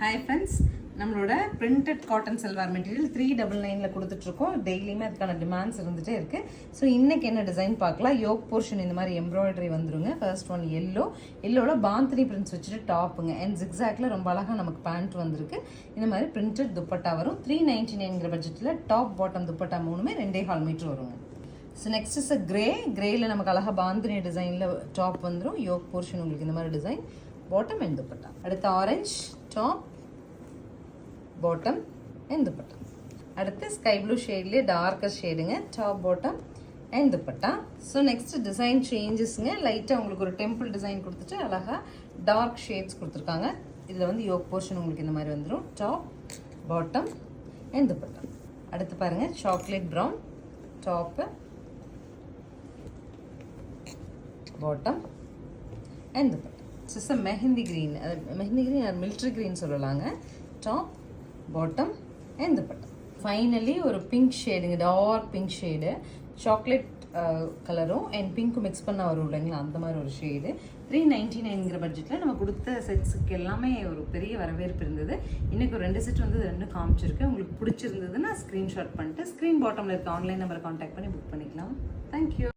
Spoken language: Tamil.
ஹாய் ஃப்ரெண்ட்ஸ், நம்மளோட பிரிண்டட் காட்டன் சல்வார் மெட்டீரியல் 399 கொடுத்துட்ருக்கோம். டெய்லியுமே அதுக்கான டிமாண்ட்ஸ் இருந்துகிட்டே இருக்குது. ஸோ இன்றைக்கி என்ன டிசைன் பார்க்கலாம். யோக் போர்ஷன் இந்த மாதிரி எம்ப்ராய்டரி வந்துருங்க. ஃபர்ஸ்ட் ஒன் எல்லோவில் பாந்தினி பிரிண்ட்ஸ் வச்சுட்டு டாப்புங்க அண்ட் ஜிக்ஸாக்ல ரொம்ப அழகாக நமக்கு பேண்ட் வந்திருக்கு. இந்த மாதிரி பிரிண்டட் துப்பட்டா வரும். 399 பட்ஜெட்டில் டாப் பாட்டம் துப்பட்டா மூணுமே 2.25 மீட்டர் வருங்க. ஸோ நெக்ஸ்ட் இஸ் அ கிரேயில் நமக்கு அழகாக பாந்தினி டிசைனில் டாப் வந்துடும். யோக் போர்ஷன் உங்களுக்கு இந்த மாதிரி டிசைன், பாட்டம் அண்ட் துப்பட்டா. அடுத்து orange top, bottom and dupatta. அடுத்து ஸ்கை ப்ளூ ஷேட்லேயே டார்க்கர் ஷேடுங்க, top bottom and dupatta. So next design சேஞ்சஸ்ங்க. லைட்டாக உங்களுக்கு ஒரு டெம்பிள் டிசைன் கொடுத்துட்டு அழகாக டார்க் ஷேட்ஸ் கொடுத்துருக்காங்க. இதில் வந்து யோக் போர்ஷன் உங்களுக்கு இந்த மாதிரி வந்துடும். Top bottom and dupatta. அடுத்து பாருங்கள், chocolate brown top, bottom and dupatta. It's mehndi green, mehndi green or military green சொல்லலாங்க. Top bottom and dupatta. Finally ஒரு பிங்க் ஷேடுங்க, டார்க் பிங்க் ஷேடு, சாக்லேட் கலரும் அண்ட் பிங்க்கும் மிக்ஸ் பண்ண வரும் இல்லைங்களா, அந்த மாதிரி ஒரு ஷேடு. 399 பட்ஜெட்டில் நம்ம கொடுத்த செட்ஸுக்கு எல்லாமே ஒரு பெரிய வரவேற்பு இருந்தது. இன்றைக்கி ஒரு 2 செட் வந்து 2 காமிச்சிருக்கு. உங்களுக்கு பிடிச்சிருந்ததுன்னா ஸ்க்ரீன்ஷாட் பண்ணிட்டு ஸ்க்ரீன் பாட்டமில் இருக்க ஆன்லைன் நம்பரை கான்டாக்ட் பண்ணி புக் பண்ணிக்கலாம். தேங்க்யூ.